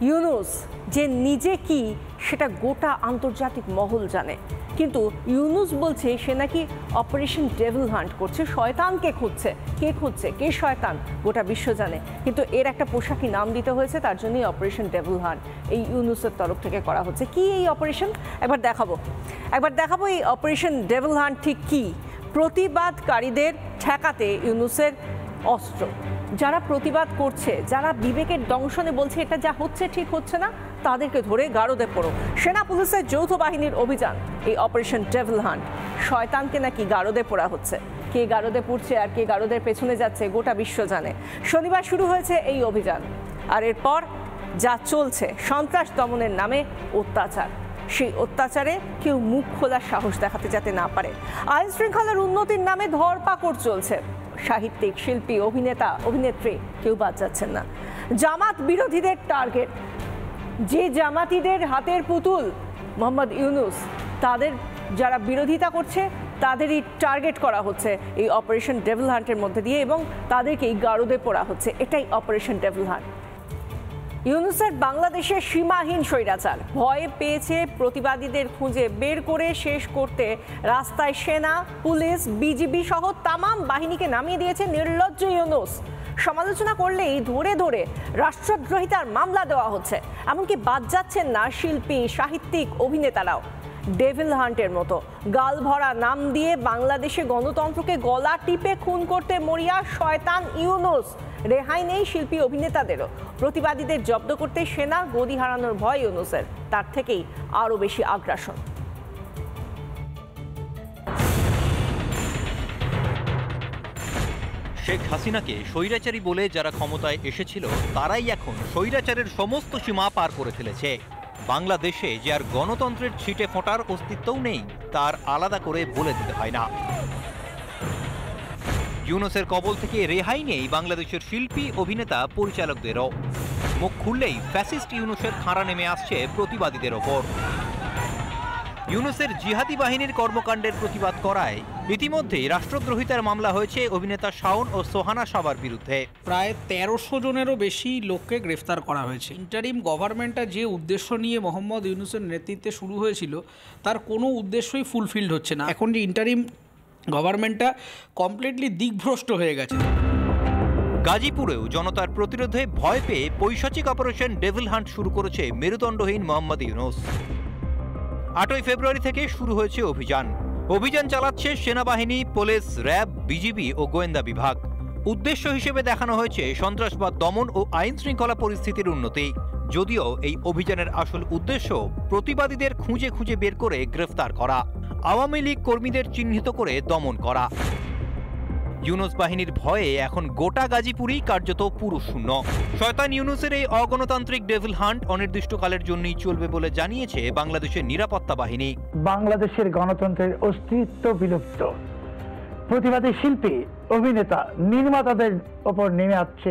ইউনূস যে নিজে কি সেটা গোটা আন্তর্জাতিক মহল জানে, কিন্তু ইউনূস বলছে সে নাকি অপারেশন ডেভিল হান্ট করছে, শয়তানকে খুঁজছে। কে খুঁজছে, কে শয়তান, গোটা বিশ্ব জানে, কিন্তু এর একটা পোশাকি নাম দিতে হয়েছে, তার জন্যই অপারেশন ডেভিল হান্ট এই ইউনূসের তরফ থেকে করা হচ্ছে। কি এই অপারেশন একবার দেখাবো এই অপারেশন ডেভিল হান্ট ঠিক কি। প্রতিবাদকারীদের ঠেকাতে ইউনূসের অস্ত্র, যারা প্রতিবাদ করছে, যারা বিবেকের দংশনে বলছে এটা যা হচ্ছে ঠিক হচ্ছে না, তাদেরকে ধরে গারদে পোড়ো। সেনা পুলিশের যৌথ বাহিনীর অভিযান এই অপারেশন ডেভিল হান্ট। শয়তানকে নাকি গারদে পোড়া হচ্ছে। কে গারদে পুড়ছে আর কে গারদের পেছনে যাচ্ছে গোটা বিশ্ব জানে। শনিবার শুরু হয়েছে এই অভিযান, আর এরপর যা চলছে সন্ত্রাস দমনের নামে অত্যাচার, সেই অত্যাচারে কেউ মুখ খোলার সাহস দেখাতে যাতে না পারে। আইন শৃঙ্খলার উন্নতির নামে ধরপাকড় চলছে। সাহিত্যিক, শিল্পী, অভিনেতা, অভিনেত্রী কেউ বাদ যাচ্ছেন না। জামাত বিরোধীদের টার্গেট, যে জামাতিদের হাতের পুতুল মোহাম্মদ ইউনূস, তাদের যারা বিরোধিতা করছে তাদেরই টার্গেট করা হচ্ছে এই অপারেশন ডেভিল হান্টের মধ্যে দিয়ে, এবং তাদেরকেই গারদে পোড়া হচ্ছে। এটাই অপারেশন ডেভিল হান্ট। ইউনূসের বাংলাদেশের সীমাহীন স্বৈরাচার ভয়ে পেয়েছে প্রতিবাদীদের খুঁজে বের করে শেষ করতে রাস্তায় সেনা, পুলিশ, বিজিবি সহ তামাম বাহিনীকে নামিয়ে দিয়েছে নির্লজ্জ ইউনূস। সমালোচনা করলেই ধরে ধরে রাষ্ট্রদ্রোহিতার মামলা দেওয়া হচ্ছে। এমনকি বাদ যাচ্ছেন না শিল্পী, সাহিত্যিক, অভিনেতারাও। ডেভিল হান্টের মতো গাল ভরা নাম দিয়ে বাংলাদেশে গণতন্ত্রকে গলা টিপে খুন করতে মরিয়া শয়তান ইউনূস। রেহাই নেই শিল্পী, অভিনেতাদেরও। প্রতিবাদীদের জব্দ করতে সেনা, গদি হারানোর ভয় ইউনূসের, তার থেকেই আরো বেশি আগ্রাসন। শেখ হাসিনাকে স্বৈরাচারী বলে যারা ক্ষমতায় এসেছিল তারাই এখন স্বৈরাচারের সমস্ত সীমা পার করে ফেলেছে। বাংলাদেশে যে আর গণতন্ত্রের ছিটে ফোঁটার অস্তিত্বও নেই, তার আলাদা করে বলে দিতে হয় না। ইউনূসের কবল থেকে রেহাই নেই বাংলাদেশের শিল্পী, অভিনেতা, পরিচালকদেরও। মুখ খুললেই ফ্যাসিস্ট ইউনূসের খাঁড়া নেমে আসছে প্রতিবাদীদের ওপর। ইউনূসের জিহাদি বাহিনীর কর্মকাণ্ডের প্রতিবাদ করায় ইতিমধ্যেই রাষ্ট্রদ্রোহিতার মামলা হয়েছে অভিনেতা শাওন ও সোহানা সাবার বিরুদ্ধে। প্রায় ১৩০০ জনেরও বেশি লোককে গ্রেফতার করা হয়েছে। ইন্টারিম গভর্নমেন্টটা যে উদ্দেশ্য নিয়ে মোহাম্মদ ইউনূসের নেতৃত্বে শুরু হয়েছিল, তার কোনো উদ্দেশ্যই ফুলফিলড হচ্ছে না। এখন যে ইন্টারিম গভর্নমেন্টটা কমপ্লিটলি দিকভ্রষ্ট হয়ে গেছে। গাজীপুরেও জনতার প্রতিরোধে ভয় পেয়ে পৈশাচিক অপারেশন ডেভিল হান্ট শুরু করেছে মেরুদণ্ডহীন মোহাম্মদ ইউনূস। ৮ই ফেব্রুয়ারি থেকে শুরু হয়েছে অভিযান চালাচ্ছে সেনাবাহিনী, পুলিশ, র্যাব, বিজিবি ও গোয়েন্দা বিভাগ। উদ্দেশ্য হিসেবে দেখানো হয়েছে সন্ত্রাসবাদ দমন ও আইন শৃঙ্খলা পরিস্থিতির উন্নতি। যদিও এই অভিযানের আসল উদ্দেশ্য প্রতিবাদীদের খুঁজে খুঁজে বের করে গ্রেফতার করা, আওয়ামী লীগ কর্মীদের চিহ্নিত করে দমন করা। ইউনূস বাহিনীর ভয়ে এখন গোটা গাজীপুরই কার্যত পুরুষ শূন্য। শয়তান ইউনূসের এই অগণতান্ত্রিক ডেভিল হান্ট অনির্দিষ্টকালের জন্যই চলবে বলে জানিয়েছে বাংলাদেশের নিরাপত্তা বাহিনী। বাংলাদেশের গণতন্ত্রের অস্তিত্ব বিলুপ্ত। প্রতিবাদী শিল্পী, অভিনেতা, নির্মাতাদের ওপর নেমে আসছে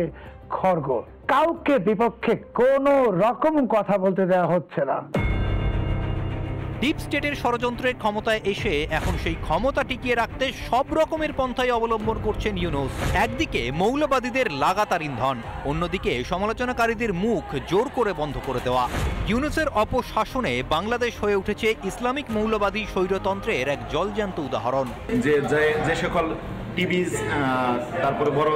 খড়গ। কাউকে বিপক্ষে কোনো রকম কথা বলতে দেওয়া হচ্ছে না। ডিপ স্টেটের ষড়যন্ত্রের ক্ষমতায় এসে এখন সেই ক্ষমতা টিকিয়ে রাখতে সব রকমের পন্থাই অবলম্বন করছেন ইউনূস। একদিকে মৌলবাদীদের লাগাতার ইন্ধন, অন্যদিকে সমালোচনাকারীদের মুখ জোর করে বন্ধ করে দেওয়া। ইউনূসের অপশাসনে বাংলাদেশ হয়ে উঠেছে ইসলামিক মৌলবাদী স্বৈরতন্ত্রের এক জলজ্যান্ত উদাহরণ। যে সকল টিভি, তারপরে বড়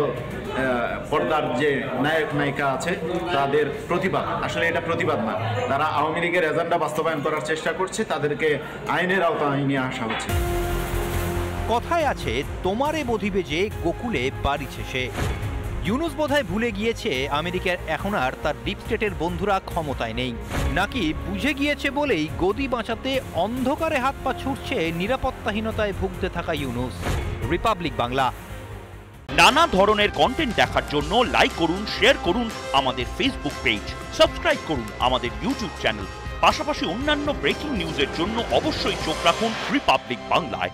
পর্দার যে নায়ক নায়িকা আছে, তাদের প্রতিবাদ, আসলে এটা প্রতিবাদ না, তারা আওয়ামী লীগের এজেন্ডা বাস্তবায়ন করার চেষ্টা করছে, তাদেরকে আইনের আওতায় নিয়ে আসা হচ্ছে। কথায় আছে, তোমারে বধিবে যে গোকুলে বাড়িছে সে। ইউনূস বোধহয় ভুলে গিয়েছে আমেরিকার এখন আর তার ডিপ স্টেটের বন্ধুরা ক্ষমতায় নেই, নাকি বুঝে গিয়েছে বলেই গদি বাঁচাতে অন্ধকারে হাত পা ছুটছে নিরাপত্তাহীনতায় ভুগতে থাকা ইউনূস। রিপাবলিক বাংলা। নানা ধরনের কন্টেন্ট দেখার জন্য লাইক করুন, শেয়ার করুন আমাদের ফেসবুক পেজ, সাবস্ক্রাইব করুন আমাদের ইউটিউব চ্যানেল। পাশাপাশি অন্যান্য ব্রেকিং নিউজের জন্য অবশ্যই চোখ রাখুন রিপাবলিক বাংলায়।